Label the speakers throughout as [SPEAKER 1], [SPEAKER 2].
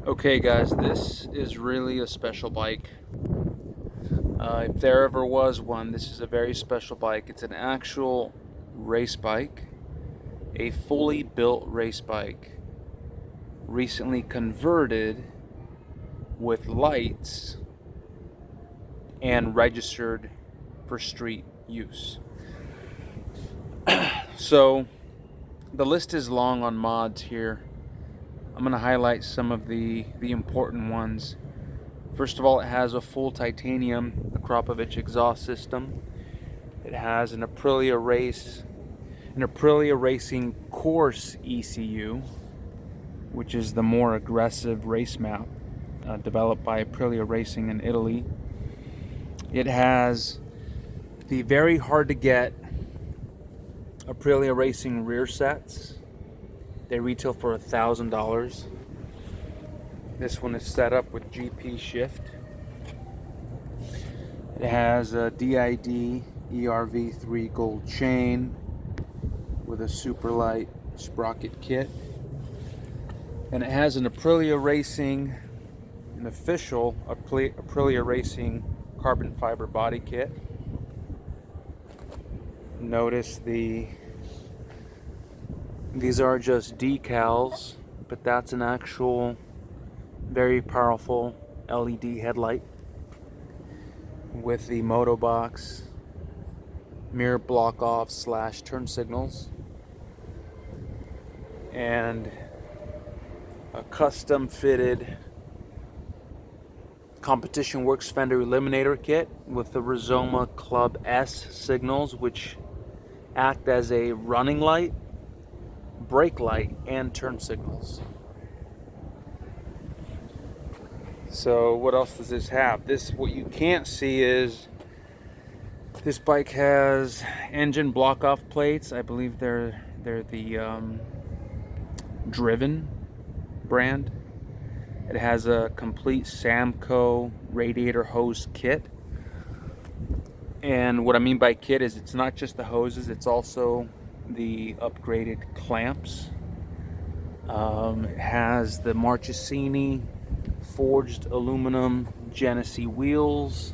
[SPEAKER 1] Okay guys, this is really a special bike. If there ever was one, this is a very special bike. It's an actual race bike, a fully built race bike, recently converted with lights and registered for street use. So the list is long on mods here. I'm going to highlight some of the important ones. First of all, it has a full titanium Akrapovic exhaust system. It has an Aprilia Racing CORSE ECU, which is the more aggressive race map developed by Aprilia Racing in Italy. It has the very hard to get Aprilia Racing rear sets. They retail for $1,000. This one is set up with GP shift. It has a DID ERV3 gold chain with a super light sprocket kit. And it has an Aprilia Racing, an official Aprilia Racing carbon fiber body kit. Notice these are just decals, but that's an actual very powerful LED headlight with the moto box, mirror block off / turn signals, and a custom fitted Competition Works fender eliminator kit with the Rizoma Club S signals, which act as a running light, brake light, and turn signals. So what else does this have? What you can't see is this bike has engine block off plates. I believe they're the Driven brand. It has a complete Samco radiator hose kit. And what I mean by kit is it's not just the hoses, it's also the upgraded clamps. It has the Marchesini forged aluminum Genesi wheels,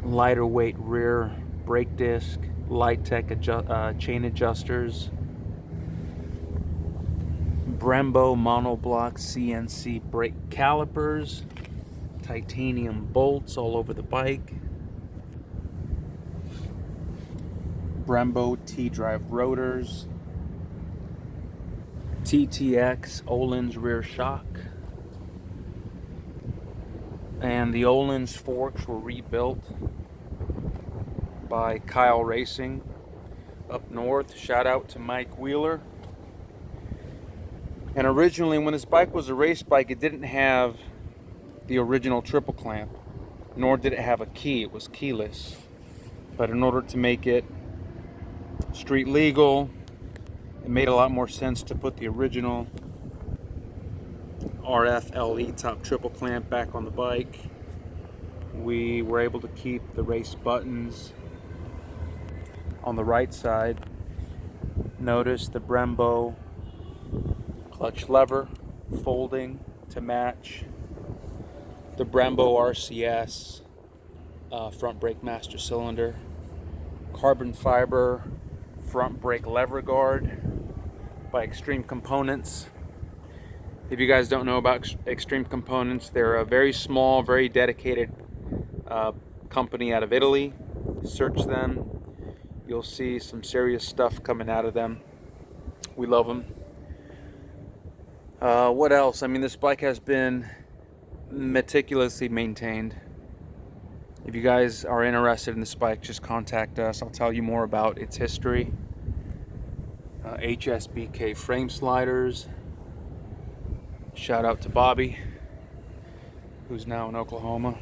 [SPEAKER 1] lighter weight rear brake disc, Light-Tech chain adjusters, Brembo Monoblock CNC brake calipers, titanium bolts all over the bike, Brembo T-drive rotors, TTX Ohlins rear shock, and the Ohlins forks were rebuilt by Kyle Racing up north. Shout out to Mike Wheeler. And originally, when this bike was a race bike, it didn't have the original triple clamp, nor did it have a key. It was keyless. But in order to make it street legal, it made a lot more sense to put the original RFLE top triple clamp back on the bike. We were able to keep the race buttons on the right side. Notice the Brembo clutch lever folding to match the Brembo RCS front brake master cylinder. Carbon fiber front brake lever guard by Extreme Components. If you guys don't know about Extreme Components, they're a very small, very dedicated company out of Italy. Search them. You'll see some serious stuff coming out of them. We love them. What else? I mean, this bike has been meticulously maintained. If you guys are interested in this bike, just contact us. I'll tell you more about its history. HSBK frame sliders. Shout out to Bobby, who's now in Oklahoma.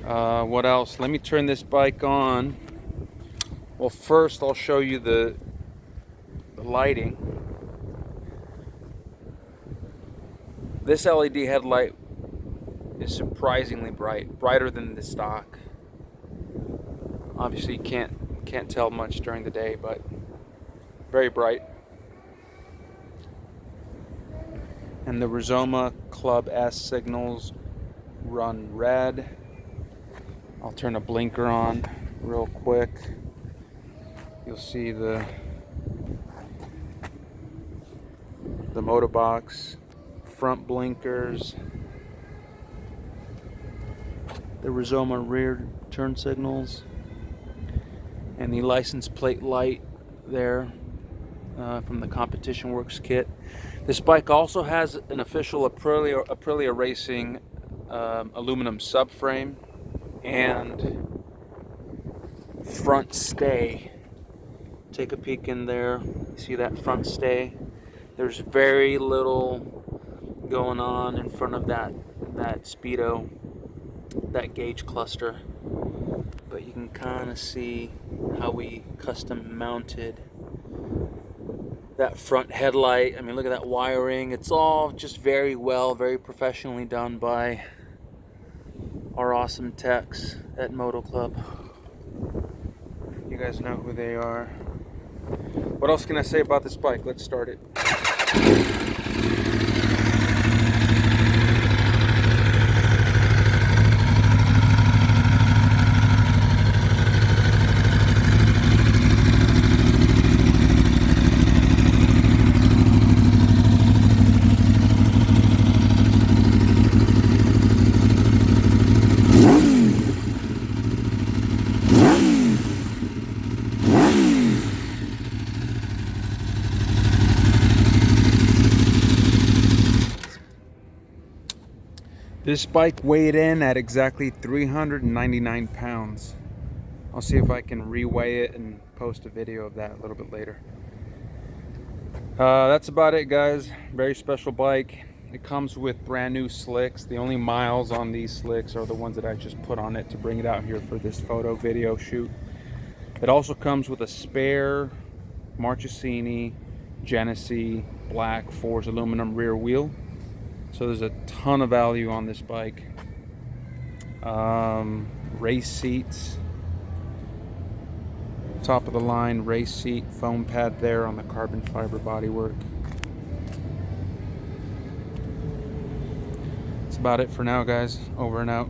[SPEAKER 1] What else? Let me turn this bike on. Well, first I'll show you the lighting. This LED headlight is surprisingly bright, brighter than the stock. Obviously you can't tell much during the day, but very bright. And the Rizoma Club S signals run red. I'll turn a blinker on real quick. You'll see the motorbox front blinkers, the Rizoma rear turn signals, and the license plate light there from the Competition Works kit. This bike also has an official Aprilia Racing aluminum subframe and front stay. Take a peek in there. You see that front stay? There's very little going on in front of that speedo, that gauge cluster, but you can kind of see how we custom mounted that front headlight. I mean, look at that wiring. It's all just very professionally done by our awesome techs at Moto Club. You guys know who they are. What else can I say about this bike? Let's start it. This bike weighed in at exactly 399 pounds. I'll see if I can reweigh it and post a video of that a little bit later. That's about it, guys. Very special bike. It comes with brand new slicks. The only miles on these slicks are the ones that I just put on it to bring it out here for this photo video shoot. It also comes with a spare Marchesini Genesi black forged aluminum rear wheel. So there's a ton of value on this bike. Race seats, top of the line race seat, foam pad there on the carbon fiber bodywork. That's about it for now, guys. Over and out.